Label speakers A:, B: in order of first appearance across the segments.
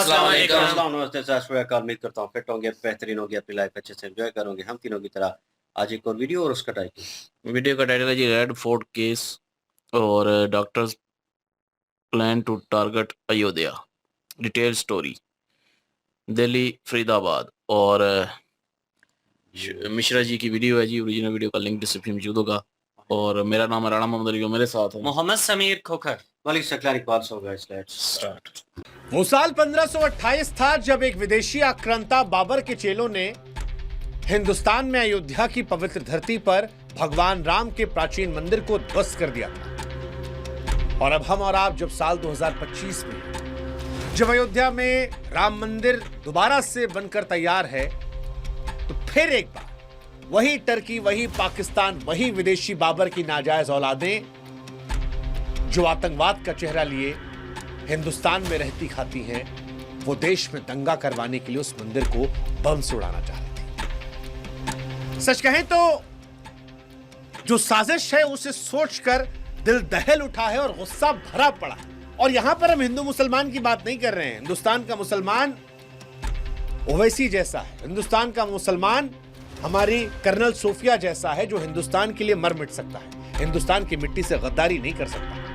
A: अस्सलाम वालेकुम।
B: नमस्ते सत उम्मीद करता हूँ फिट होंगे, बेहतरीन होंगे, अपनी लाइफ अच्छे से एंजॉय करोगे हम तीनों की तरह। आज एक और वीडियो और उसका टाइटल।
A: वीडियो का टाइटल है जी रेड फोर्ट केस और doctors plan to target Ayodhya, detail story. Delhi Faridabad और मिश्रा जी की वीडियो है जी, ओरिजिनल वीडियो का लिंक डिस्क्रिप्शन में मौजूद होगा। और मेरा नाम है राणा मोहम्मद अली, मेरे साथ है
C: मोहम्मद समीर खोखर।
B: मलिक सकलार Iqbal so guys, let's
A: start.
D: वो साल 1528 था जब एक विदेशी आक्रांता बाबर के चेलों ने हिंदुस्तान में अयोध्या की पवित्र धरती पर भगवान राम के प्राचीन मंदिर को ध्वस्त कर दिया था। और अब हम और आप जब साल 2025 में जब अयोध्या में राम मंदिर दोबारा से बनकर तैयार है, तो फिर एक बार वही टर्की, वही पाकिस्तान, वही विदेशी बाबर की नाजायज औलादें जो आतंकवाद का चेहरा लिए हिंदुस्तान में रहती खाती हैं, वो देश में दंगा करवाने के लिए उस मंदिर को बम से उड़ाना चाह रही थी। सच कहें तो जो साजिश है उसे सोचकर दिल दहल उठा है और गुस्सा भरा पड़ा है। और यहां पर हम हिंदू मुसलमान की बात नहीं कर रहे हैं। हिंदुस्तान का मुसलमान ओवैसी जैसा है, हिंदुस्तान का मुसलमान हमारी कर्नल सोफिया जैसा है, जो हिंदुस्तान के लिए मर मिट सकता है, हिंदुस्तान की मिट्टी से गद्दारी नहीं कर सकता।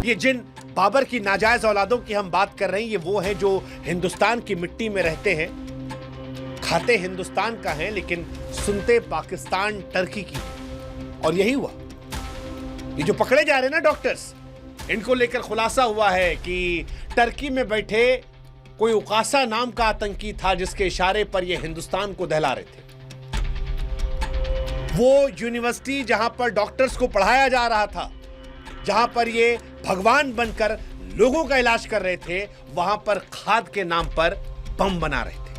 D: ये जिन बाबर की नाजायज औलादों की हम बात कर रहे हैं, ये वो हैं जो हिंदुस्तान की मिट्टी में रहते हैं, खाते हिंदुस्तान का हैं, लेकिन सुनते पाकिस्तान, टर्की की। और यही हुआ। ये जो पकड़े जा रहे हैं ना डॉक्टर्स, इनको लेकर खुलासा हुआ है कि टर्की में बैठे कोई उकासा नाम का आतंकी था, जिसके इशारे पर ये हिंदुस्तान को दहला रहे थे। वो यूनिवर्सिटी जहां पर डॉक्टर्स को पढ़ाया जा रहा था, जहां पर ये भगवान बनकर लोगों का इलाज कर रहे थे, वहां पर खाद के नाम पर बम बना रहे थे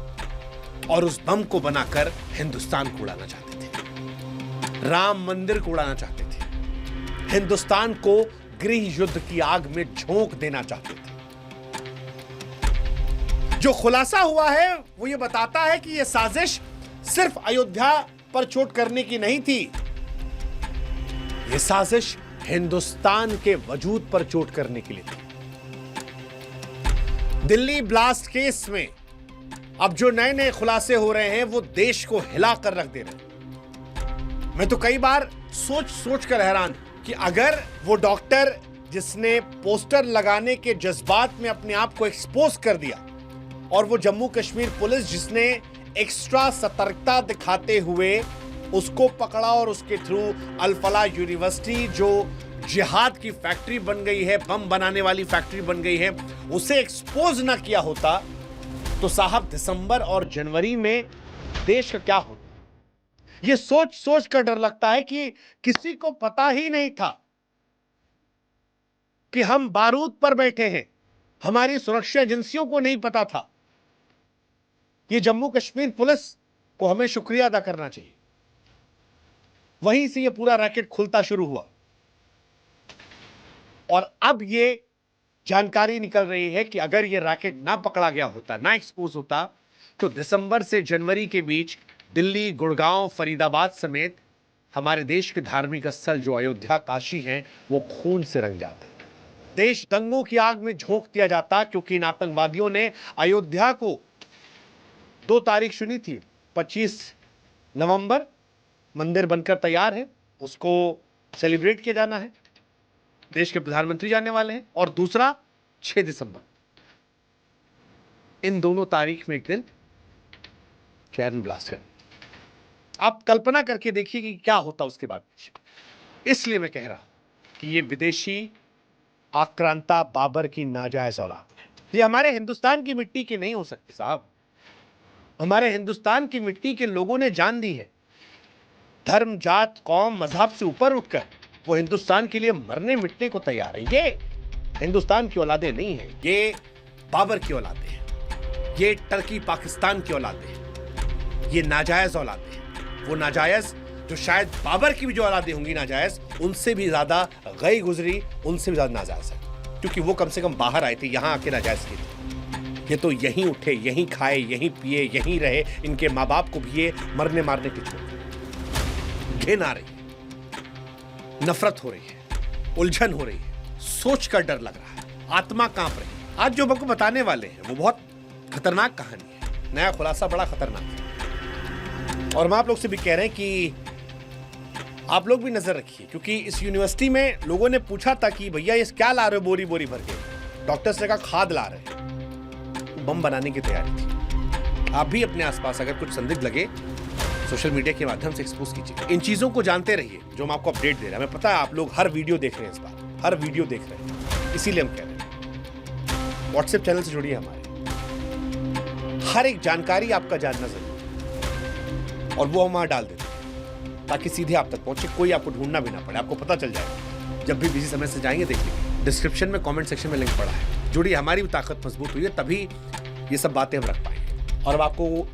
D: और उस बम को बनाकर हिंदुस्तान को उड़ाना चाहते थे, राम मंदिर को उड़ाना चाहते थे, हिंदुस्तान को गृह युद्ध की आग में झोंक देना चाहते थे। जो खुलासा हुआ है वो ये बताता है कि यह साजिश सिर्फ अयोध्या पर चोट करने की नहीं थी, यह साजिश हिंदुस्तान के वजूद पर चोट करने के लिए थी। दिल्ली ब्लास्ट केस में अब जो नए नए खुलासे हो रहे हैं, वो देश को हिलाकर रख दे रहे हैं। मैं तो कई बार सोच कर हैरान कि अगर वो डॉक्टर जिसने पोस्टर लगाने के जज्बात में अपने आप को एक्सपोज कर दिया, और वो जम्मू कश्मीर पुलिस जिसने एक्स्ट्रा सतर्कता दिखाते हुए उसको पकड़ा और उसके थ्रू अल-फलाह यूनिवर्सिटी जो जिहाद की फैक्ट्री बन गई है, बम बनाने वाली फैक्ट्री बन गई है, उसे एक्सपोज ना किया होता, तो साहब दिसंबर और जनवरी में देश का क्या होता। ये सोच कर डर लगता है कि किसी को पता ही नहीं था कि हम बारूद पर बैठे हैं। हमारी सुरक्षा एजेंसियों को नहीं पता था। ये जम्मू कश्मीर पुलिस को हमें शुक्रिया अदा करना चाहिए। वहीं से ये पूरा रैकेट खुलता शुरू हुआ और अब ये जानकारी निकल रही है कि अगर ये रैकेट ना पकड़ा गया होता, ना एक्सपोज होता, तो दिसंबर से जनवरी के बीच दिल्ली, गुड़गांव, फरीदाबाद समेत हमारे देश के धार्मिक स्थल जो अयोध्या, काशी हैं, वो खून से रंग जाते। देश दंगों की आग में झोंक दिया जाता, क्योंकि इन आतंकवादियों ने अयोध्या को 2 तारीख चुनी थी। 25 नवंबर मंदिर बनकर तैयार है, उसको सेलिब्रेट किया जाना है, देश के प्रधानमंत्री जाने वाले हैं, और दूसरा 6 दिसंबर। इन दोनों तारीख में एक दिन चैन ब्लास्ट है। आप कल्पना करके देखिए कि क्या होता उसके बाद। इसलिए मैं कह रहा कि ये विदेशी आक्रांता बाबर की नाजायज औलाद, ये हमारे हिंदुस्तान की मिट्टी की नहीं हो सकती साहब। हमारे हिंदुस्तान की मिट्टी के लोगों ने जान दी है। धर्म, जात, कौम, मजहब से ऊपर उठकर वो हिंदुस्तान के लिए मरने मिटने को तैयार है। ये हिंदुस्तान की औलादें नहीं है, ये बाबर की औलादें हैं, ये टर्की पाकिस्तान की औलादें हैं, ये नाजायज औलादें हैं। वो नाजायज जो शायद बाबर की भी जो औलादें होंगी नाजायज, उनसे भी ज्यादा गई गुजरी, उनसे भी ज्यादा नाजायज है, क्योंकि वो कम से कम बाहर आए थे, यहां आके नाजायज की थी। ये तो यहीं उठे, यहीं खाए, यहीं पिए, यहीं रहे। इनके माँ बाप को भी ये मरने मारने के छोड़ घिन आ रही है। नफरत हो रही है, उलझन हो रही है, सोच कर डर लग रहा है, आत्मा कांप रही है। आज जो आपको बताने वाले हैं वो बहुत खतरनाक कहानी है, नया खुलासा बड़ा खतरनाक है। और हम आप लोग से भी कह रहे हैं कि आप लोग भी नजर रखिए, क्योंकि इस यूनिवर्सिटी में लोगों ने पूछा था कि भैया ये क्या ला रहे हो बोरी बोरी भर के। डॉक्टर्स ने कहा खाद ला रहे हैं, बम बनाने की तैयारी थी। आप भी अपने आसपास अगर कुछ संदिग्ध लगे सोशल मीडिया के माध्यम से एक्सपोज कीजिए। इन चीजों को जानते रहिए जो हम आपको अपडेट दे रहे हैं। हमें पता है आप लोग हर वीडियो देख रहे हैं, इस बार हर वीडियो देख रहे हैं, इसीलिए हम कह रहे हैं व्हाट्सएप चैनल से जुड़िए हमारे, हर एक जानकारी आपका जानना जरूरी और वो हम वहां डाल देते हैं ताकि सीधे आप तक पहुंचे, कोई आपको ढूंढना भी ना पड़े, आपको पता चल जाएगा। जब भी बिजी समय से जाएंगे देखिए डिस्क्रिप्शन में कमेंट सेक्शन में लिंक पड़ा है, जुड़िए, हमारी भी ताकत मजबूत हुई है, तभी ये सब बातें हम रख पाएंगे। और अब आपको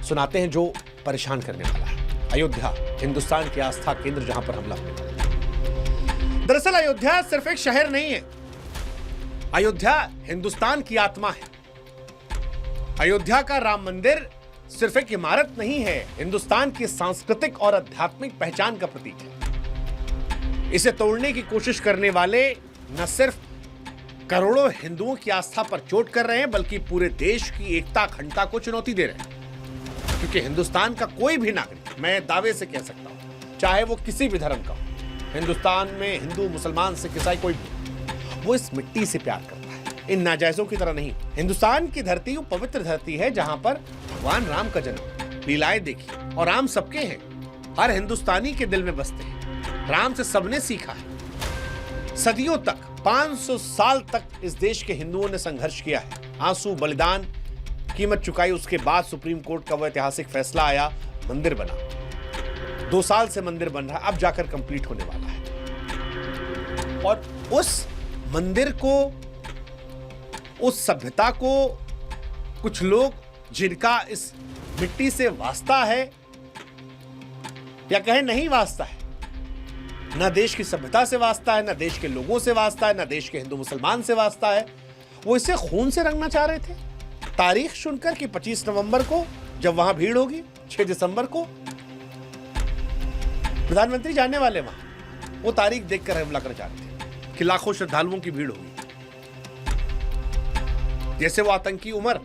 D: सुनाते हैं जो परेशान करने वाला है। अयोध्या, हिंदुस्तान की आस्था केंद्र, जहां पर हमला होने वाला है। दरअसल अयोध्या सिर्फ एक शहर नहीं है, अयोध्या हिंदुस्तान की आत्मा है। अयोध्या का राम मंदिर सिर्फ एक इमारत नहीं है, हिंदुस्तान की सांस्कृतिक और आध्यात्मिक पहचान का प्रतीक है। इसे तोड़ने की कोशिश करने वाले न सिर्फ करोड़ों हिंदुओं की आस्था पर चोट कर रहे हैं, बल्कि पूरे देश की एकता अखंडता को चुनौती दे रहे हैं। क्योंकि हिंदुस्तान का कोई भी नागरिक, मैं दावे से कह सकता हूं, चाहे वो किसी भी धर्म का हो, हिंदुस्तान में हिंदू, मुसलमान, सिख, ईसाई कोई भी, वो इस मिट्टी से प्यार करता है, इन नाजायजों की तरह नहीं। हिंदुस्तान की धरती वो पवित्र धरती है जहां पर भगवान राम का जन्म, लीलाएं देखी, और राम सबके हैं, हर हिंदुस्तानी के दिल में बसते हैं। राम से सबने सीखा है। सदियों तक, 500 साल तक इस देश के हिंदुओं ने संघर्ष किया है, आंसू, बलिदान, कीमत चुकाई। उसके बाद सुप्रीम कोर्ट का वो ऐतिहासिक फैसला आया, मंदिर बना। 2 साल से मंदिर बन रहा है, अब जाकर कंप्लीट होने वाला है। और उस मंदिर को, उस सभ्यता को, कुछ लोग जिनका इस मिट्टी से वास्ता है या कहें नहीं वास्ता है, ना देश की सभ्यता से वास्ता है, ना देश के लोगों से वास्ता है, ना देश के हिंदू मुसलमान से वास्ता है, वो इसे खून से रंगना चाह रहे थे। तारीख सुनकर कि 25 नवंबर को जब वहां भीड़ होगी, 6 दिसंबर को प्रधानमंत्री जाने वाले वहां, वो तारीख देखकर हमला करना चाह रहे थे कि लाखों श्रद्धालुओं की भीड़ होगी। जैसे वो आतंकी उमर,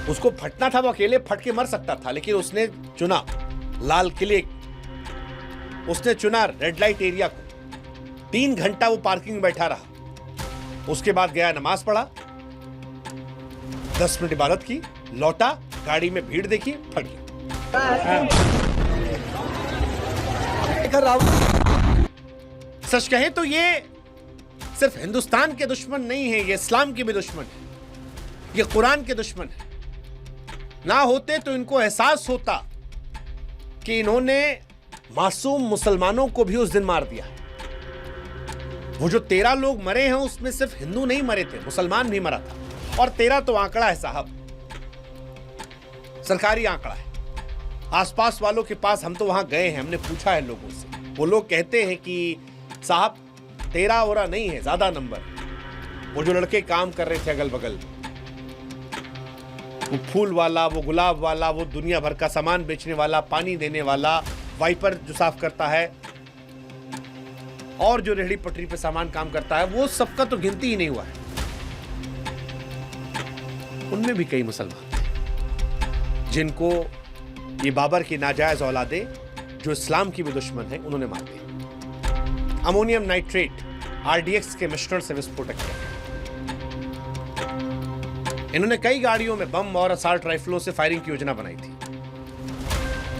D: उसको फटना था, वो अकेले फट के मर सकता था, लेकिन उसने चुना लाल किले, उसने चुना रेड लाइट एरिया को। 3 घंटा वो पार्किंग में बैठा रहा, उसके बाद गया, नमाज पढ़ा, 10 मिनट इबादत की, लौटा, गाड़ी में भीड़ देखी, फट गया। सच कहें तो ये सिर्फ हिंदुस्तान के दुश्मन नहीं है, ये इस्लाम के भी दुश्मन है, ये कुरान के दुश्मन है। ना होते तो इनको एहसास होता कि इन्होंने मासूम मुसलमानों को भी उस दिन मार दिया। वो जो 13 लोग मरे हैं उसमें सिर्फ हिंदू नहीं मरे थे, मुसलमान भी मरा था। और 13 तो आंकड़ा है साहब, सरकारी आंकड़ा है। आसपास वालों के पास, हम तो वहां गए हैं, हमने पूछा है लोगों से, वो लोग कहते हैं कि साहब 13 ओरा नहीं है, ज्यादा नंबर। वो जो लड़के काम कर रहे थे अगल बगल, वो फूल वाला, वो गुलाब वाला, वो दुनिया भर का सामान बेचने वाला, पानी देने वाला, वाइपर जो साफ करता है, और जो रेहड़ी पटरी पे सामान काम करता है, वो सबका तो गिनती ही नहीं हुआ है। उनमें भी कई मुसलमान थे जिनको ये बाबर की नाजायज औलादे, जो इस्लाम की भी दुश्मन है, उन्होंने मार दिया। अमोनियम नाइट्रेट, आरडीएक्स के मिश्रण से विस्फोटक किया। इन्होंने कई गाड़ियों में बम और असॉल्ट राइफलों से फायरिंग की योजना बनाई थी।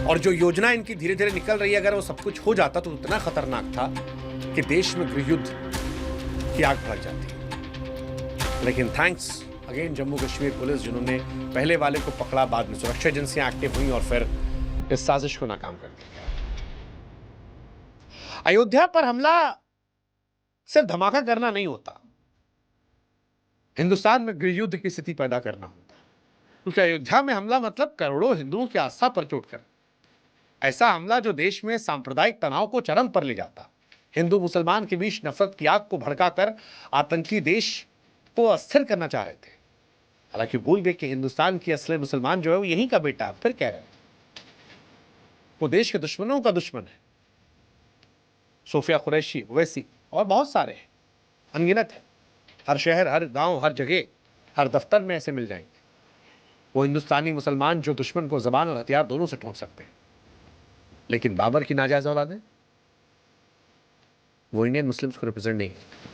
D: और जो योजना इनकी धीरे धीरे निकल रही है, अगर वो सब कुछ हो जाता तो इतना खतरनाक था कि देश में गृह युद्ध की आग भड़क जाती। लेकिन thanks again Jammu Kashmir police, जिन्होंने पहले वाले को पकड़ा, बाद में सुरक्षा एजेंसियां एक्टिव हुई और फिर इस साजिश को नाकाम कर दिया। अयोध्या पर हमला सिर्फ धमाका करना नहीं होता, हिंदुस्तान में गृह युद्ध की स्थिति पैदा करना होता। क्योंकि अयोध्या में हमला मतलब करोड़ों हिंदुओं की आस्था पर चोट करना। ऐसा हमला जो देश में सांप्रदायिक तनाव को चरम पर ले जाता, हिंदू मुसलमान के बीच नफरत की आग को भड़काकर आतंकी देश को अस्थिर करना चाह रहे थे। हालांकि भूल गए कि हिंदुस्तान की असली मुसलमान जो है वो यहीं का बेटा है। फिर कह रहे हैं वो देश के दुश्मनों का दुश्मन है। सोफिया कुरैशी, ओवैसी और बहुत सारे हैं, अनगिनत है। हर शहर, हर गांव, हर जगह, हर दफ्तर में ऐसे मिल जाएंगे। वो हिंदुस्तानी मुसलमान जो दुश्मन को जबान और हथियार दोनों से ठोक सकते हैं। लेकिन बाबर की नाजायज औलादें, वो इंडियन मुस्लिम्स को रिप्रेजेंट नहीं करते।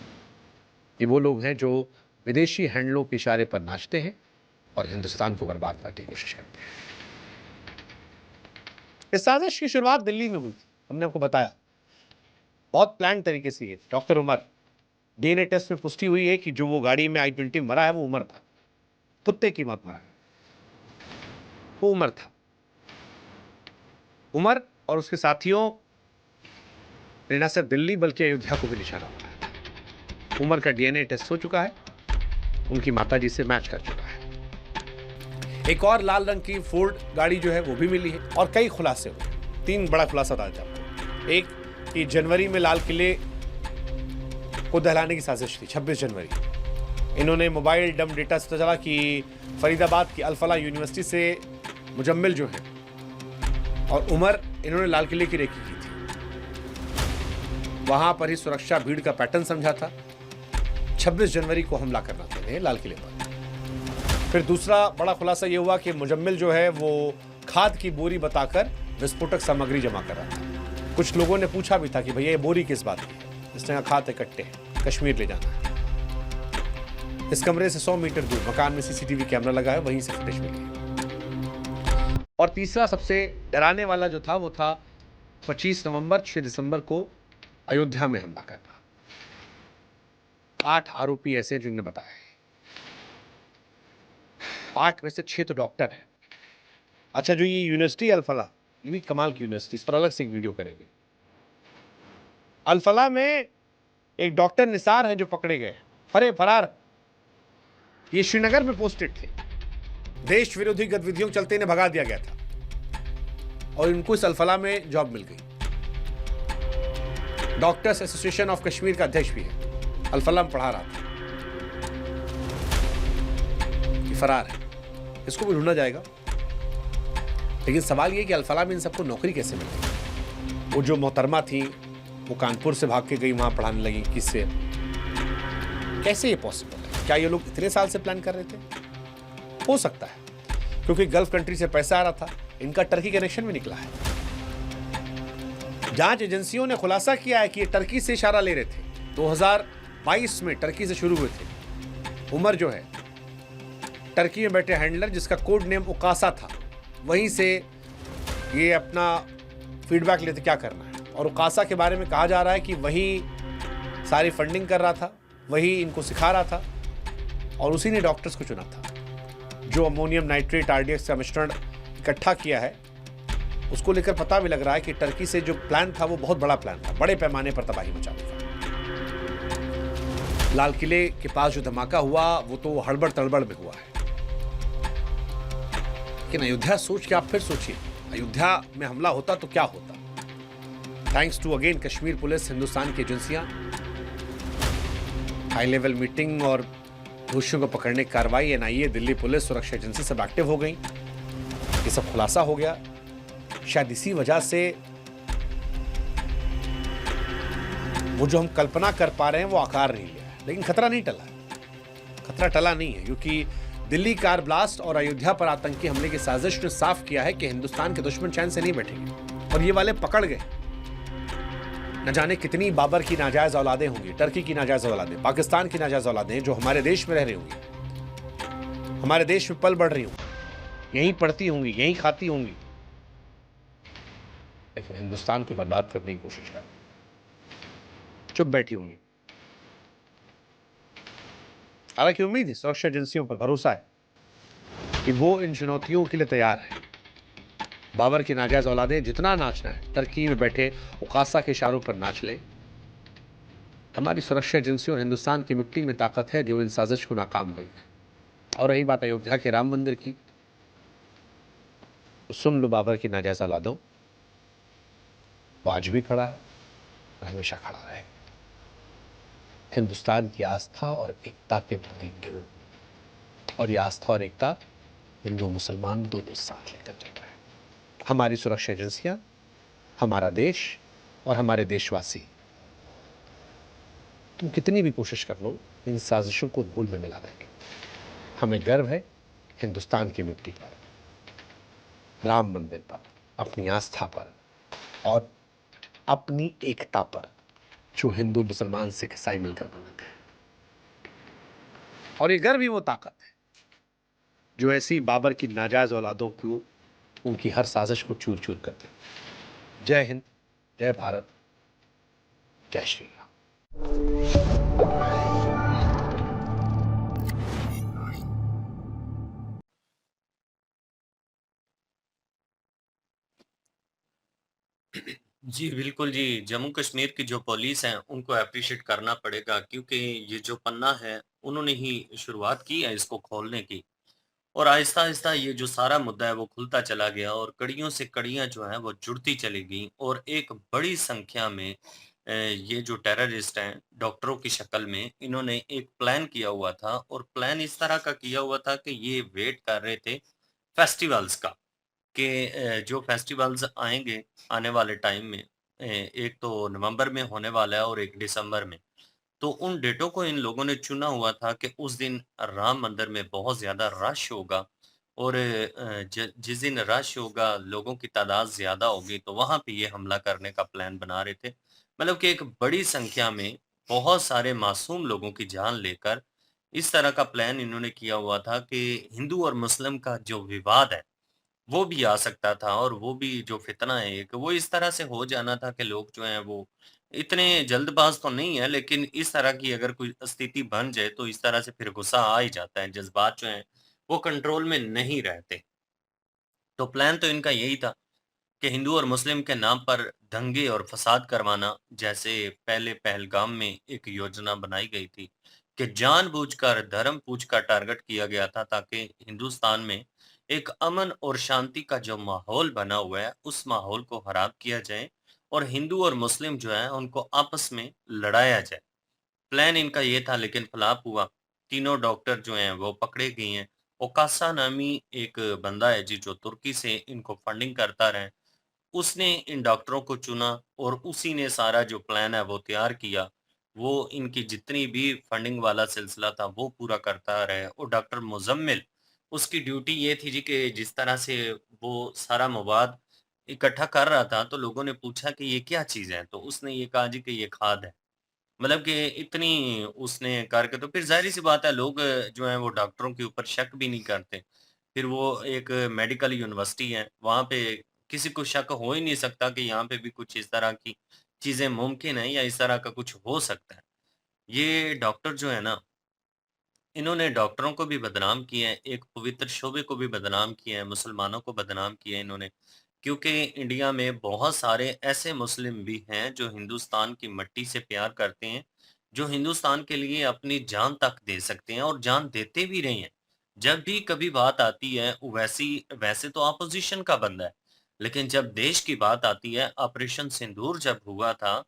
D: ये वो लोग हैं जो विदेशी हैंडलों के इशारे पर नाचते हैं और हिंदुस्तान को बर्बाद करने की कोशिश करते हैं। इस साजिश की शुरुआत दिल्ली में हुई थी, हमने आपको बताया, बहुत प्लान तरीके से। ये डॉक्टर उमर, डीएनए टेस्ट में पुष्टि हुई है कि जो वो गाड़ी में I-20 मरा है वो उमर था, कुत्ते की मौत मरा है, वो उमर था। उमर और उसके साथियों ने न सिर्फ दिल्ली बल्कि अयोध्या को भी निशाना बनाया। उमर का डीएनए टेस्ट हो चुका है, उनकी माताजी से मैच कर चुका है। एक और लाल रंग की फोर्ड गाड़ी जो है वो भी मिली है और कई खुलासे हुए। 3 बड़ा खुलासा था आपको। एक कि जनवरी में लाल किले को दहलाने की साजिश थी, 26 जनवरी। इन्होंने मोबाइल डम डेटा से पता चला कि फरीदाबाद की अल-फलाह यूनिवर्सिटी से मुजम्मिल जो है और उमर, इन्होंने लाल किले की रेकी की थी। वहां पर ही सुरक्षा भीड़ का पैटर्न समझा था। 26 जनवरी को हमला करना था इन्हें लाल किले पर। फिर दूसरा बड़ा खुलासा यह हुआ कि मुजम्मिल जो है वो खाद की बोरी बताकर विस्फोटक सामग्री जमा कर रहा था। कुछ लोगों ने पूछा भी था कि भैया ये बोरी किस बात की है। इसने कहा खाद इकट्ठे हैं, कश्मीर ले जाना है। इस कमरे से 100 मीटर दूर मकान में सीसीटीवी कैमरा लगा है, वहीं से फुटेज मिली है। और तीसरा सबसे डराने वाला जो था वो था 25 नवंबर 6 दिसंबर को अयोध्या में हमला करना। 8 आरोपी ऐसे जिन्होंने बताया, 8 में से 6 तो डॉक्टर हैं। अच्छा, जो ये यूनिवर्सिटी अल-फलाह, ये भी कमाल की यूनिवर्सिटी, इस पर अलग से एक वीडियो करेंगे। अल-फलाह में एक डॉक्टर निसार हैं जो पकड़े गए, फरार। ये श्रीनगर में पोस्टेड थे। देश विरोधी गतिविधियों के चलते इन्हें भगा दिया गया था और इनको इस अल-फलाह में जॉब मिल गई। डॉक्टर्स एसोसिएशन ऑफ कश्मीर का अध्यक्ष भी है, अल-फलाह में पढ़ा रहा था। ये फरार है, इसको भी ढूंढा जाएगा। लेकिन सवाल ये कि अल-फलाह में इन सबको नौकरी कैसे मिल गई? वो जो मोहतरमा थी वो कानपुर से भाग के गई, वहां पढ़ाने लगी। किससे, कैसे ये पॉसिबल है? क्या ये लोग इतने साल से प्लान कर रहे थे? हो सकता है क्योंकि गल्फ कंट्री से पैसा आ रहा था, इनका टर्की कनेक्शन भी निकला है। जांच एजेंसियों ने खुलासा किया है कि ये टर्की से इशारा ले रहे थे। 2022 में टर्की से शुरू हुए थे। उमर जो है टर्की में बैठे हैंडलर जिसका कोड नेम उकासा था, वहीं से ये अपना फीडबैक लेते क्या करना है। और उकासा के बारे में कहा जा रहा है कि वही सारी फंडिंग कर रहा था, वही इनको सिखा रहा था और उसी ने डॉक्टर्स को चुना था। जो अमोनियम नाइट्रेट RDX का मिश्रण इकट्ठा किया है उसको लेकर पता भी लग रहा है कि टर्की से जो प्लान था वो बहुत बड़ा प्लान था, बड़े पैमाने पर तबाही मचाने का। लाल किले के पास जो धमाका हुआ वो तो हड़बड़ तड़बड़ में हुआ है। लेकिन अयोध्या सोच के आप फिर सोचिए, अयोध्या में हमला होता तो क्या होता। Thanks to again Kashmir police, Hindustan की एजेंसियां, हाई लेवल मीटिंग और दोषियों को पकड़ने की कार्रवाई, NIA, दिल्ली पुलिस, सुरक्षा एजेंसी सब एक्टिव हो गई। ये सब खुलासा हो गया। शायद इसी वजह से वो जो हम कल्पना कर पा रहे हैं वो आकार नहीं लिया है। लेकिन खतरा नहीं टला है, खतरा टला नहीं है, क्योंकि दिल्ली कार ब्लास्ट और अयोध्या पर आतंकी हमले की साजिश ने साफ किया है कि हिंदुस्तान के दुश्मन चैन से नहीं बैठेंगे। और ये वाले पकड़ गए। न जाने कितनी बाबर की नाजायज औलादें होंगी, टर्की की नाजायज औलादें, पाकिस्तान की नाजायज औलादें जो हमारे देश में रह रही होंगी, हमारे देश में पल बढ़ रही होंगी, यहीं पढ़ती होंगी, यहीं खाती होंगी, लेकिन हिंदुस्तान को बर्बाद करने की कोशिश कर चुप बैठी होंगी। हालांकि उम्मीद है, सुरक्षा एजेंसियों पर भरोसा है कि वो इन चुनौतियों के लिए तैयार है। बाबर की नाजायज औलादें जितना नाचना है, टर्की में बैठे उकासा के इशारों पर नाच ले। हमारी सुरक्षा एजेंसियों और हिंदुस्तान की मिट्टी में ताकत है जो इन साजिश को नाकाम गई। और रही बात अयोध्या के राम मंदिर की, तो सुन लो बाबर की नाजायज औलादों, वो आज भी खड़ा है, हमेशा खड़ा रहे। हिंदुस्तान की आस्था और एकता के प्रतीक, और ये आस्था और एकता हिंदू मुसलमान दोनों साथ लेकर चल रहे हैं। हमारी सुरक्षा एजेंसियां, हमारा देश और हमारे देशवासी तुम कितनी भी कोशिश कर लो, इन साजिशों को धूल में मिला देंगे। हमें गर्व है हिंदुस्तान की मिट्टी पर, राम मंदिर पर, अपनी आस्था पर और अपनी एकता पर, जो हिंदू मुसलमान सिख ईसाई मिलकर बनाते हैं। और ये गर्व ही वो ताकत है जो ऐसी बाबर की नाजायज औलादों को, उनकी हर साजिश को चूर चूर कर दे। जय हिंद, जय भारत, जय श्री राम।
B: जी, बिल्कुल जी। जम्मू कश्मीर की जो पुलिस है, उनको एप्रिशिएट करना पड़ेगा क्योंकि ये जो पन्ना है, उन्होंने ही शुरुआत की है इसको खोलने की और आहिस्ता-आहिस्ता ये जो सारा मुद्दा है, वो खुलता चला गया और कड़ियों से कड़ियाँ जो हैं, वो जुड़ती चली गईं और एक बड़ी संख्या में ये जो टेररिस्ट हैं, डॉक्टरों की शक्ल में, इन्होंने एक प्लान किया हुआ था और प्लान इस तरह का किया हुआ था कि ये वेट कर रहे थे फेस्टिवल्स का। कि जो फेस्टिवल्स आएँगे आने वाले टाइम में एक तो नवंबर में होने वाला है और एक दिसंबर में। तो उन डेटों को इन लोगों ने चुना हुआ था कि उस दिन राम मंदिर में बहुत ज़्यादा रश होगा और जिस दिन रश होगा, लोगों की तादाद ज़्यादा होगी, तो वहाँ पे ये हमला करने का प्लान बना रहे थे। मतलब कि एक बड़ी संख्या में बहुत सारे मासूम लोगों की जान लेकर इस तरह का प्लान इन्होंने किया हुआ था कि हिंदू और मुस्लिम का जो विवाद है वो भी आ सकता था और वो भी जो फ़ितना है एक, वो इस तरह से हो जाना था कि लोग जो हैं वो इतने जल्दबाज़ तो नहीं है, लेकिन इस तरह की अगर कोई स्थिति बन जाए, तो इस तरह से फिर गुस्सा आ ही जाता है, जज़्बात जो हैं, वो कंट्रोल में नहीं रहते। तो प्लान तो इनका यही था कि हिंदू और मुस्लिम के नाम पर दंगे और फ़साद करवाना, जैसे पहले पहलगाम में एक योजना बनाई गई थी कि जानबूझकर धर्म पूछ का टारगेट किया गया था ताकि हिंदुस्तान में एक अमन और शांति का जो माहौल बना हुआ है, उस माहौल को खराब किया जाए और हिंदू और मुस्लिम जो हैं, उनको आपस में लड़ाया जाए। प्लान इनका ये था लेकिन फ्लॉप हुआ। तीनों डॉक्टर जो हैं वो पकड़े गए हैं। ओकासा नामी एक बंदा है जी जो तुर्की से इनको फंडिंग करता रहा है। उसने इन डॉक्टरों को चुना और उसी ने सारा जो प्लान है वो तैयार किया। वो इनकी जितनी भी फंडिंग वाला सिलसिला था वो पूरा करता रहा और डॉक्टर मुज़म्मिल उसकी ड्यूटी ये थी जी कि जिस तरह से वो सारा मवाद इकट्ठा कर रहा था तो लोगों ने पूछा कि ये क्या चीज़ है? तो उसने ये कहा जी कि ये खाद है। मतलब कि इतनी उसने करके तो फिर ज़ाहिर-सी बात है लोग जो हैं वो डॉक्टरों के ऊपर शक भी नहीं करते। फिर वो एक मेडिकल यूनिवर्सिटी है, वहाँ पे किसी को शक हो ही नहीं सकता कि यहाँ पे भी कुछ इस तरह की चीज़ें मुमकिन हैं या इस तरह का कुछ हो सकता है। ये डॉक्टर जो है ना, इन्होंने डॉक्टरों को भी बदनाम किया है, एक पवित्र शोबे को भी बदनाम किया है, मुसलमानों को बदनाम किया है इन्होंने। क्योंकि इंडिया में बहुत सारे ऐसे मुस्लिम भी हैं जो हिंदुस्तान की मिट्टी से प्यार करते हैं, जो हिंदुस्तान के लिए अपनी जान तक दे सकते हैं और जान देते भी रहे हैं। जब भी कभी बात आती है वैसे तो अपोज़िशन का बंदा है, लेकिन जब देश की बात आती है, ऑपरेशन सिंदूर जब हुआ था,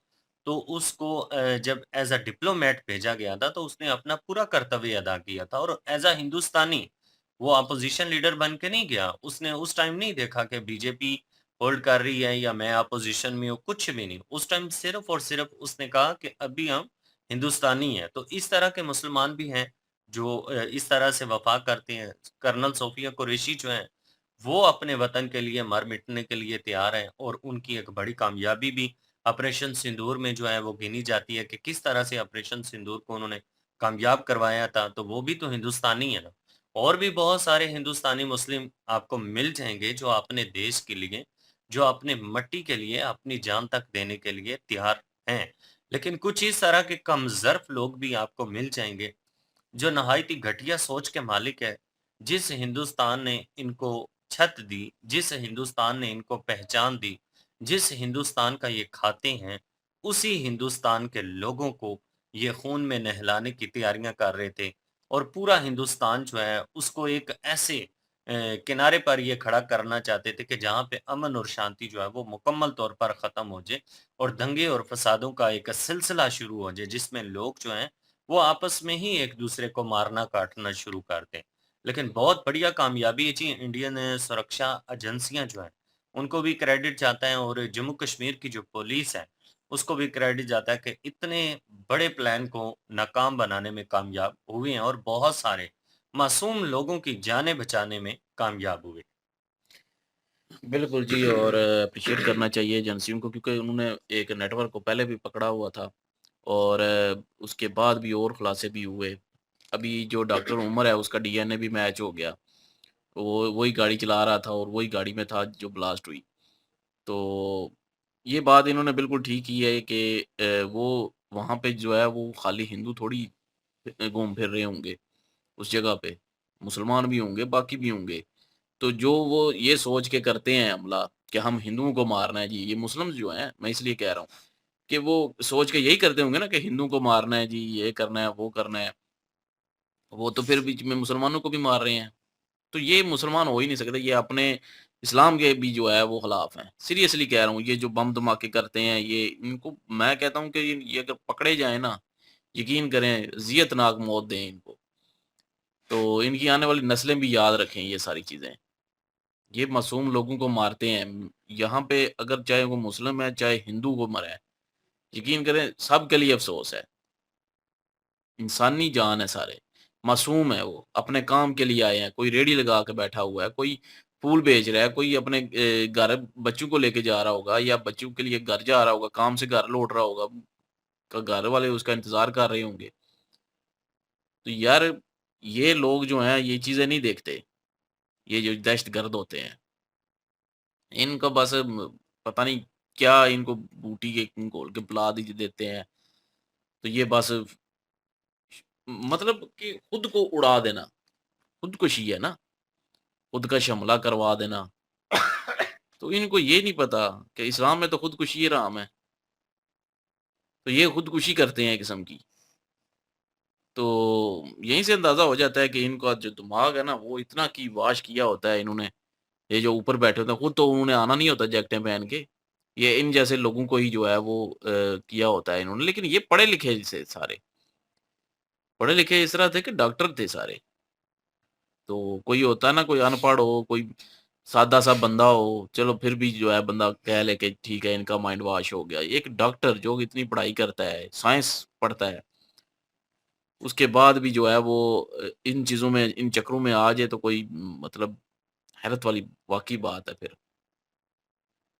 B: तो उसको जब एज़ अ डिप्लोमैट भेजा गया था, तो उसने अपना पूरा कर्तव्य अदा किया था और एज़ अ हिंदुस्तानी वो अपोज़िशन लीडर बन के नहीं गया। उसने उस टाइम नहीं देखा कि बीजेपी होल्ड कर रही है या मैं अपोज़िशन में हूँ, कुछ भी नहीं। उस टाइम सिर्फ़ और सिर्फ़ उसने कहा कि अभी हम हिंदुस्तानी हैं। तो इस तरह के मुसलमान भी हैं, जो इस तरह से वफ़ा करते हैं। कर्नल सोफिया कुरैशी जो हैं, वो अपने वतन के लिए मर मिटने के लिए तैयार हैं और उनकी एक बड़ी कामयाबी भी ऑपरेशन सिंदूर में जो है वो गिनी जाती है कि किस तरह से ऑपरेशन सिंदूर को उन्होंने कामयाब करवाया था, तो वो भी तो हिंदुस्तानी है ना। और भी बहुत सारे हिंदुस्तानी मुस्लिम आपको मिल जाएँगे जो अपने देश के लिए, जो अपने मिट्टी के लिए अपनी जान तक देने के लिए तैयार हैं। लेकिन कुछ इस तरह के कमज़र्फ़ लोग भी आपको मिल जाएँगे जो नहायत ही घटिया सोच के मालिक है। जिस हिंदुस्तान ने इनको छत दी, जिस हिंदुस्तान ने इनको पहचान दी, जिस हिंदुस्तान का ये खाते हैं, उसी हिंदुस्तान के लोगों को ये खून में नहलाने की तैयारियां कर रहे थे और पूरा हिंदुस्तान जो है उसको एक ऐसे किनारे पर ये खड़ा करना चाहते थे कि जहाँ पे अमन और शांति जो है वो मुकम्मल तौर पर ख़त्म हो जाए और दंगे और फसादों का एक सिलसिला शुरू हो जाए जिसमें लोग जो हैं वो आपस में ही एक दूसरे को मारना काटना शुरू कर दें। लेकिन बहुत बढ़िया कामयाबी है जी इंडियन सुरक्षा एजेंसियां जो हैं उनको भी क्रेडिट जाता है और जम्मू कश्मीर की जो पुलिस है उसको भी क्रेडिट जाता है कि इतने बड़े प्लान को नाकाम बनाने में कामयाब हुए हैं और बहुत सारे मासूम लोगों की जानें बचाने में कामयाब हुए।
A: बिल्कुल जी, और एप्रिशिएट करना चाहिए एजेंसियों को, क्योंकि उन्होंने एक नेटवर्क को पहले भी पकड़ा हुआ था और उसके बाद भी और खुलासे भी हुए। अभी जो डॉक्टर उमर है उसका डीएनए भी मैच हो गया। वो वही गाड़ी चला रहा था और वही गाड़ी में था जो ब्लास्ट हुई। तो ये बात इन्होंने बिल्कुल ठीक की है कि वो वहाँ पे जो है वो खाली हिंदू थोड़ी घूम फिर रहे होंगे उस जगह पे। मुसलमान भी होंगे, बाकी भी होंगे। तो जो वो ये सोच के करते हैं हमला कि हम हिंदुओं को मारना है जी, ये मुस्लिम्स जो हैं, मैं इसलिए कह रहा हूँ कि वो सोच के यही करते होंगे ना कि हिंदुओं को मारना है जी, ये करना है, वो करना है। वो तो फिर बीच में मुसलमानों को भी मार रहे हैं। तो ये मुसलमान हो ही नहीं सकते, ये अपने इस्लाम के भी जो है वो खिलाफ हैं। सीरियसली कह रहा हूँ, ये जो बम धमाके करते हैं, ये इनको मैं कहता हूँ कि ये अगर पकड़े जाएँ ना, यकीन करें ज़ियतनाक मौत दें इनको। तो इनकी आने वाली नस्लें भी याद रखें ये सारी चीज़ें। ये मासूम लोगों को मारते हैं। यहाँ पे अगर चाहे वो मुस्लिम है, चाहे हिंदू को मरे, यकीन करें सबके लिए अफ़सोस है। इंसानी जान है सारे। मासूम है वो, अपने काम के लिए आए हैं। कोई रेहड़ी लगा के बैठा हुआ है, कोई फूल बेच रहा है, कोई अपने घर बच्चों को लेके जा रहा होगा या बच्चों के लिए घर जा रहा होगा, काम से घर लौट रहा होगा। घर वाले उसका इंतज़ार कर रहे होंगे। तो यार ये लोग जो हैं ये चीज़ें नहीं देखते। ये जो दहशतगर्द होते हैं। इनको बस पता नहीं क्या इनको बूटी के घोल के पिला दी देते हैं। तो ये बस मतलब कि खुद को उड़ा देना, खुदकुशी है ना, खुद का हमला करवा देना। तो इनको ये नहीं पता कि इस्लाम में तो खुदकुशी हराम है। तो ये खुदकुशी करते हैं एक किस्म की। तो यहीं से अंदाज़ा हो जाता है कि इनका जो दिमाग है ना वो इतना की वाश किया होता है इन्होंने। ये जो ऊपर बैठे होते हैं, खुद तो उन्होंने आना नहीं होता जैकेटें पहन के। ये इन जैसे लोगों को ही जो है वो किया होता है इन्होंने। लेकिन ये पढ़े लिखे से सारे, पढ़े लिखे इस तरह थे कि डॉक्टर थे सारे। तो कोई होता है ना, कोई अनपढ़ हो, कोई सादा-सा बंदा हो, चलो फिर भी जो है बंदा कह ले कि ठीक है इनका माइंड वॉश हो गया। एक डॉक्टर जो इतनी पढ़ाई करता है, साइंस पढ़ता है, उसके बाद भी जो है वो इन चीज़ों में, इन चक्करों में आ जाए तो कोई मतलब हैरत वाली वाक़ई बात है फिर।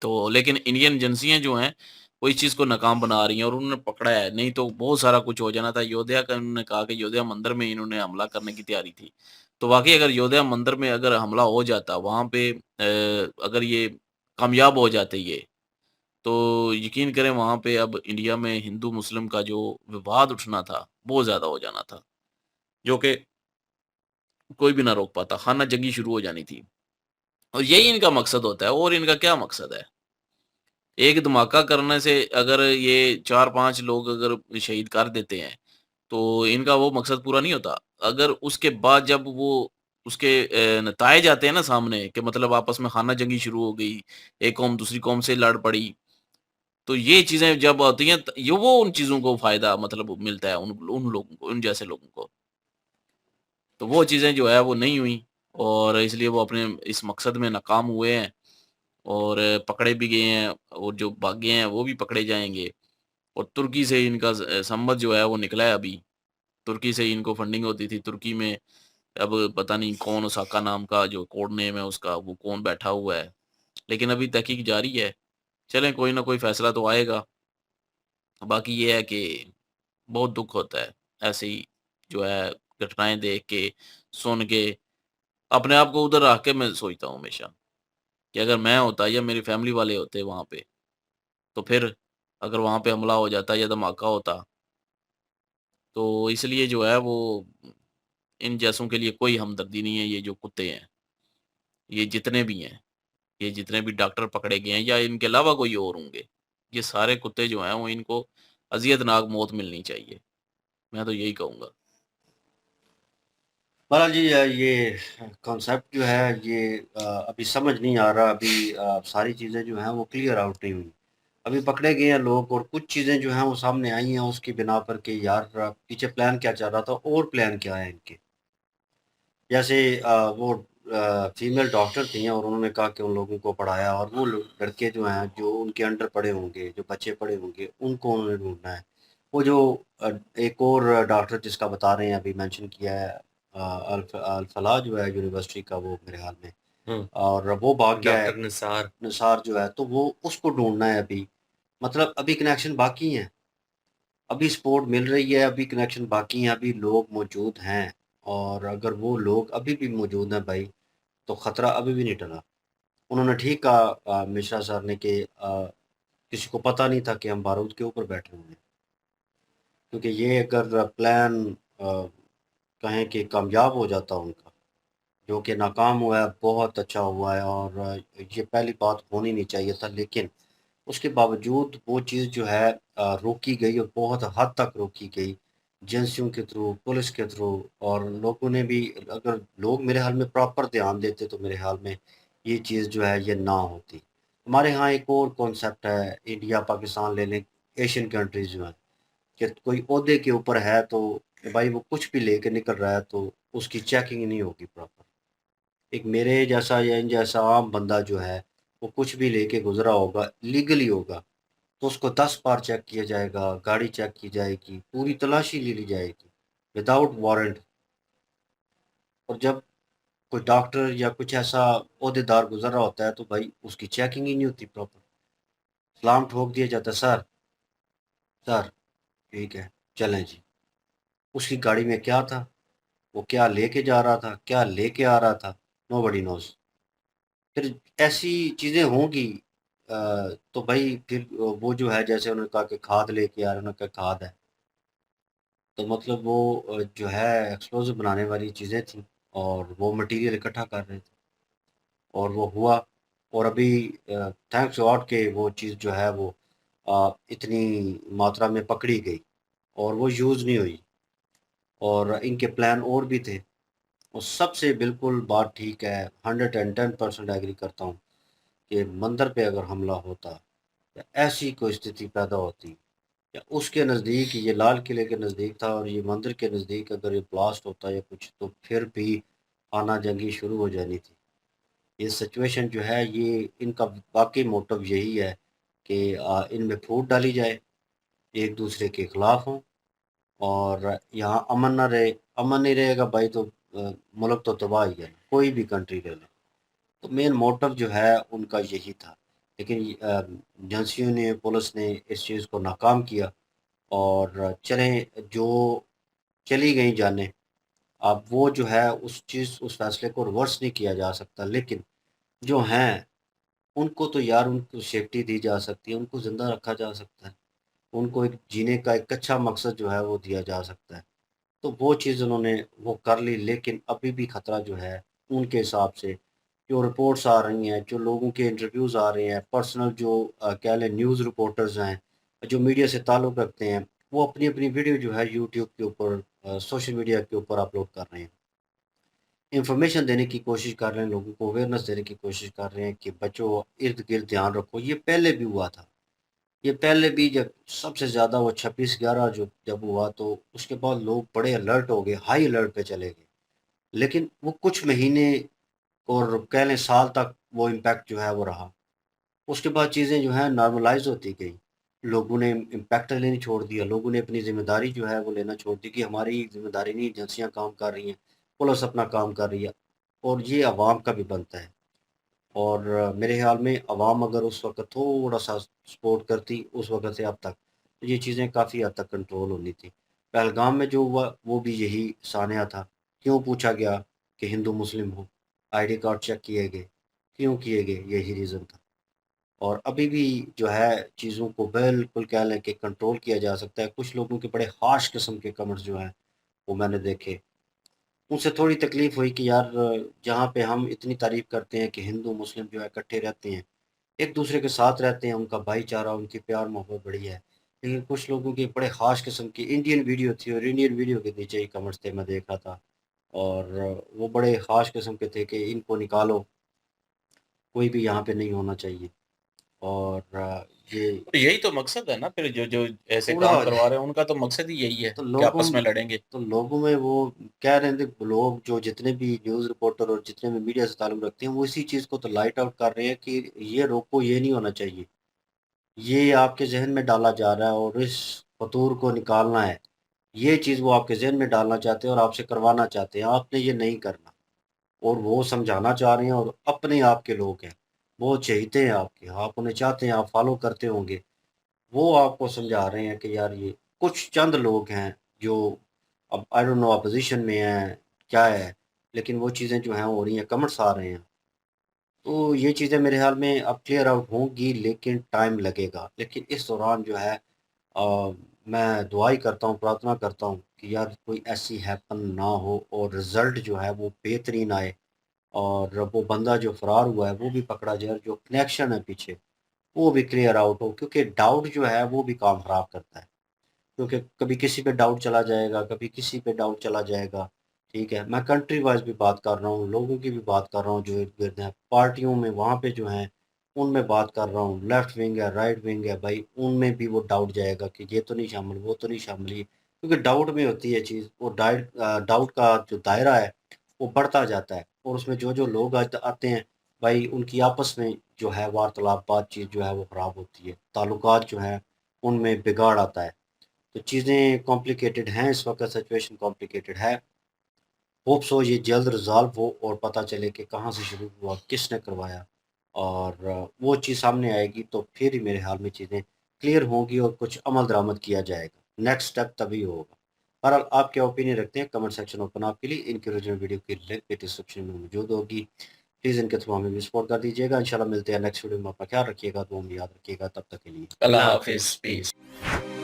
A: तो लेकिन इंडियन एजेंसियाँ जो हैं, वो इस चीज़ को नाकाम बना रही हैं और उन्होंने पकड़ा है, नहीं तो बहुत सारा कुछ हो जाना था। अयोध्या का उन्होंने कहा कि अयोध्या मंदिर में इन्होंने हमला करने की तैयारी थी। तो वाक़ई अगर अयोध्या मंदिर में अगर हमला हो जाता, वहाँ पे अगर ये कामयाब हो जाते ये, तो यकीन करें वहाँ पे अब इंडिया में हिंदू-मुस्लिम का जो विवाद उठना था, बहुत ज़्यादा हो जाना था, जो कि कोई भी ना रोक पाता, खाना-जंगी शुरू हो जानी थी। और यही इनका मकसद होता है, और इनका क्या मकसद है? एक धमाका करने से अगर ये 4-5 लोग अगर शहीद कर देते हैं, तो इनका वो मकसद पूरा नहीं होता। अगर उसके बाद जब वो उसके नताइज आते हैं ना सामने कि मतलब आपस में खाना-जंगी शुरू हो गई, एक कौम दूसरी कौम से लड़ पड़ी, तो ये चीज़ें जब आती हैं त ये वो उन चीज़ों को फ़ायदा मतलब मिलता है उन लोगों को, उन जैसे लोगों को। तो वो चीज़ें जो है वो नहीं हुई और इसलिए वो अपने इस मकसद में नाकाम हुए हैं और पकड़े भी गए हैं और जो भागे हैं वो भी पकड़े जाएँगे। और तुर्की से इनका संबंध जो है वो निकला है अभी। तुर्की से इनको फंडिंग होती थी। तुर्की में अब पता नहीं कौन ओसाका नाम का जो कोड नेम है उसका, वो कौन बैठा हुआ है। लेकिन अभी तहकीक जारी है। चलें कोई ना कोई फ़ैसला तो आएगा। बाकी ये है कि बहुत दुःख होता है। ऐसे ही जो है घटनाएँ देख के, सुन के, अपने आप को उधर रख के मैं सोचता हूँ हमेशा कि अगर मैं होता या मेरी फ़ैमिली वाले होते वहाँ पे, तो फिर अगर वहाँ पे हमला हो जाता या धमाका होता, तो इसलिए जो है वो इन जैसों के लिए कोई हमदर्दी नहीं है, ये जो कुत्ते हैं, ये जितने भी हैं, ये जितने भी डॉक्टर पकड़े गए हैं या इनके अलावा कोई और होंगे, ये सारे कुत्ते जो हैं वो इनको अज़ियतनाक मौत मिलनी चाहिए। मैं तो यही कहूँगा।
C: बहरहाल जी ये कॉन्सेप्ट जो है ये अभी समझ नहीं आ रहा अभी सारी चीज़ें जो हैं वो क्लियर आउट नहीं हुई। अभी पकड़े गए हैं लोग और कुछ चीज़ें जो हैं वो सामने आई हैं उसकी बिना पर कि यार पीछे प्लान क्या चल रहा था और प्लान क्या है इनके। जैसे वो फीमेल डॉक्टर थी और उन्होंने कहा कि उन लोगों को पढ़ाया और वो लड़के जो हैं जो उनके अंडर पड़े होंगे, जो बच्चे पड़े होंगे, उनको उन्होंने ढूंढना है। वो जो एक और डॉक्टर जिसका बता रहे हैं, अभी मेंशन किया है, अल फलाह जो है यूनिवर्सिटी का, वो मेरे ख्याल में,
B: हम्म,
C: और वो भाग गया है।
B: डॉक्टर निसार।
C: निसार जो है, तो वो उसको ढूंढना है अभी। मतलब अभी कनेक्शन बाकी हैं, अभी सपोर्ट मिल रही है, अभी कनेक्शन बाकी हैं, अभी लोग मौजूद हैं। और अगर वो लोग अभी भी मौजूद हैं भाई, तो ख़तरा अभी भी नहीं टला। उन्होंने ठीक कहा मिश्रा सर ने कि किसी को पता नहीं था कि हम बारूद के ऊपर बैठे हुए हैं, क्योंकि ये अगर प्लान कहें कि कामयाब हो जाता उनका, जो कि नाकाम हुआ है, बहुत अच्छा हुआ है। और ये पहली बात होनी नहीं चाहिए था, लेकिन उसके बावजूद वो चीज़ जो है रोकी गई और बहुत हद तक रोकी गई, एजेंसियों के थ्रू, पुलिस के थ्रू। और लोगों ने भी, अगर लोग मेरे हाल में प्रॉपर ध्यान देते तो मेरे हाल में ये चीज़ जो है ये ना होती। हमारे यहाँ एक और कॉन्सेप्ट है, इंडिया पाकिस्तान ले लें, एशियन कंट्रीज़ जो हैं, कि कोई ओहदे के ऊपर है तो भाई वो कुछ भी लेके निकल रहा है तो उसकी चेकिंग नहीं होगी प्रॉपर। एक मेरे जैसा या इन जैसा आम बंदा जो है, वो कुछ भी लेके गुजरा होगा, लीगली होगा, तो उसको 10 बार चेक किया जाएगा, गाड़ी चेक की जाएगी, पूरी तलाशी ले ली जाएगी विदाउट वारंट। और जब कोई डॉक्टर या कुछ ऐसा ओहदेदार गुजर रहा होता है तो भाई उसकी चेकिंग ही नहीं होती प्रॉपर। सलाम ठोक दिया जाता है, सर सर ठीक है चलें जी। उसकी गाड़ी में क्या था, वो क्या लेके जा रहा था, क्या लेके आ रहा था, नोबडी नोज। फिर ऐसी चीज़ें होंगी तो भाई फिर वो जो है, जैसे उन्होंने कहा कि खाद लेके आ रहे, उन्होंने कहा खाद है, तो मतलब वो जो है एक्सप्लोजिव बनाने वाली चीज़ें थी और वो मटेरियल इकट्ठा कर रहे थे और वो हुआ। और अभी थैंक्स गॉड के वो चीज़ जो है वो इतनी मात्रा में पकड़ी गई और वो यूज़ नहीं हुई। और इनके प्लान और भी थे। और सबसे बिल्कुल बात ठीक है, 110% एग्री करता हूँ कि मंदिर पे अगर हमला होता या ऐसी कोई स्थिति पैदा होती, या उसके नज़दीक, ये लाल किले के नज़दीक था और ये मंदिर के नज़दीक अगर ये ब्लास्ट होता या कुछ, तो फिर भी आना जंगी शुरू हो जानी थी। ये सिचुएशन जो है, ये इनका वाकई मोटिव यही है कि इनमें फूट डाली जाए, एक दूसरे के खिलाफ हों और यहाँ अमन ना रहे। अमन नहीं रहेगा भाई तो मुल्क तो तबाह ही है, कोई भी कंट्री ले लें। तो मेन मोटिव जो है उनका यही था। लेकिन एजेंसियों ने, पुलिस ने इस चीज़ को नाकाम किया और चलें जो चली गई जानें। अब वो जो है उस चीज़, उस फ़ैसले को रिवर्स नहीं किया जा सकता, लेकिन जो हैं उनको तो यार उनको सेफ्टी दी जा सकती है, उनको ज़िंदा रखा जा सकता है, उनको एक जीने का एक अच्छा मकसद जो है वो दिया जा सकता है। तो वो चीज़ उन्होंने वो कर ली। लेकिन अभी भी ख़तरा जो है उनके हिसाब से, जो रिपोर्ट्स आ रही हैं, जो लोगों के इंटरव्यूज़ आ रहे हैं, पर्सनल जो कह लें न्यूज़ रिपोर्टर्स हैं, जो मीडिया से ताल्लुक़ रखते हैं, वो अपनी-अपनी वीडियो जो है यूट्यूब के ऊपर, सोशल मीडिया के ऊपर अपलोड कर रहे हैं। इन्फॉर्मेशन देने की कोशिश कर रहे हैं, लोगों को अवेयरनेस देने की कोशिश कर रहे हैं कि बच्चों इर्द-गिर्द ध्यान रखो। ये पहले भी हुआ था। ये पहले भी जब सबसे ज़्यादा वो 26/11 जो जब हुआ, तो उसके बाद लोग बड़े अलर्ट हो गए, हाई अलर्ट पे चले गए। लेकिन वो कुछ महीने और कह लें साल तक वो इम्पैक्ट जो है वो रहा। उसके बाद चीज़ें जो हैं नॉर्मलाइज़ होती गई। लोगों ने इम्पैक्ट लेनी छोड़ दिया, लोगों ने अपनी ज़िम्मेदारी जो है वो लेना छोड़ दी कि हमारी ज़िम्मेदारी नहीं, एजेंसियाँ काम कर रही हैं, पुलिस अपना काम कर रही है। और ये अवाम का भी बनता है। और मेरे ख़्याल में अवाम अगर उस वक़्त थोड़ा-सा सपोर्ट करती उस वक़्त से अब तक, तो ये चीज़ें काफ़ी हद तक कंट्रोल होनी थी। पहलगाम में जो हुआ वो भी यही सानिया था। क्यों पूछा गया कि हिंदू मुस्लिम हो? आईडी कार्ड चेक किए गए। क्यों किए गए? यही रीज़न था। और अभी भी जो है चीज़ों को बिल्कुल कह लें कि कंट्रोल किया जा सकता है। कुछ लोगों के बड़े हार्श किस्म के कमेंट्स जो हैं वो मैंने देखे। उनसे थोड़ी तकलीफ़ हुई कि यार, जहाँ पे हम इतनी तारीफ़ करते हैं कि हिंदू मुस्लिम जो है इकट्ठे रहते हैं, एक दूसरे के साथ रहते हैं, उनका भाईचारा, उनकी प्यार मोहब्बत बड़ी है। लेकिन कुछ लोगों की बड़े ख़ास किस्म की इंडियन वीडियो थी और इंडियन वीडियो के नीचे ही कमेंट्स थे, मैं देख रहा था। और वो बड़े ख़ास किस्म के थे कि इनको निकालो, कोई भी यहाँ पे नहीं होना चाहिए। और ये
A: तो यही तो मकसद है ना, फिर जो जो ऐसे
C: पूरा
A: काम करवा रहे हैं उनका तो मकसद ही यही है
C: तो
A: कि आपस में लड़ेंगे।
C: लोगों में वो कह रहे थे, लोग जो जितने भी न्यूज़ रिपोर्टर और जितने भी मीडिया से ताल्लुक़ रखते हैं, वो इसी चीज़ को तो लाइट आउट कर रहे हैं कि ये रोको, ये नहीं होना चाहिए। ये आपके ज़हन में डाला जा रहा है और इस फ़तूर को निकालना है। ये चीज़ वो आपके ज़हन में डालना चाहते हैं और आपसे करवाना चाहते हैं, आपने ये नहीं करना। और वो समझाना चाह रहे हैं और अपने आप के लोग हैं, वो चाहते हैं आपके, आप उन्हें चाहते हैं, आप फ़ॉलो करते होंगे। वो आपको समझा रहे हैं कि यार ये कुछ चंद लोग हैं जो अब आई डोंट नो अपोज़िशन में हैं, क्या है, लेकिन वो चीज़ें जो हैं हो रही हैं, कमेंट्स आ रहे हैं। तो ये चीज़ें मेरे ख़्याल में अब क्लियर आउट होंगी, लेकिन टाइम लगेगा। लेकिन इस दौरान जो है मैं दुआ ही करता हूँ, प्रार्थना करता हूँ कि यार कोई ऐसी हैपन ना हो और रिज़ल्ट जो है वो बेहतरीन आए और वो बंदा जो फ़रार हुआ है वो भी पकड़ा जाए और जो कनेक्शन है पीछे वो भी क्लियर आउट हो, क्योंकि डाउट जो है वो भी काम ख़राब करता है। क्योंकि कभी किसी पे डाउट चला जाएगा, कभी किसी पे डाउट चला जाएगा, ठीक है? मैं कंट्री वाइज़ भी बात कर रहा हूँ, लोगों की भी बात कर रहा हूँ जो इर्द-गिर्द हैं, पार्टियों में वहाँ पे जो हैं, उनमें बात कर रहा हूँ, लेफ्ट विंग है, राइट विंग है, भाई उनमें भी वो डाउट जाएगा कि ये तो नहीं शामिल, वो तो नहीं शामिल ही, क्योंकि डाउट में होती है चीज़, वो डाउट का जो दायरा है, वो बढ़ता जाता है और उसमें जो-जो लोग आते हैं, भाई उनकी आपस में जो है वार्तालाप, बातचीत जो है वो ख़राब होती है, ताल्लुकात जो हैं, उनमें बिगाड़ आता है। तो चीज़ें कॉम्प्लिकेटेड हैं, इस वक़्त सिचुएशन कॉम्प्लिकेटेड है। होप सो ये जल्द रिज़ॉल्व हो और पता चले कि कहाँ से शुरू हुआ, किसने करवाया और वो चीज़ सामने आएगी तो फिर ही मेरे ख़्याल में चीज़ें क्लियर होंगी और कुछ अमल दरामद किया जाएगा। नेक्स्ट स्टेप तभी होगा। बहरहाल आप क्या ओपिनियन रखते हैं? कमेंट सेक्शन ओपन आपके लिए। इनकी ओरिजिनल वीडियो की लिंक भी डिस्क्रिप्शन में मौजूद होगी। प्लीज़ इनके थ्रू हमें भी सपोर्ट कर दीजिएगा। इंशाल्लाह मिलते हैं नेक्स्ट वीडियो में। अपना ख्याल रखिएगा, दुआ में याद रखिएगा। तब तक के लिए
A: अल्लाह
B: अल्लाह
A: हाफ़िज़,
B: हाफ़िज़।
A: पीस।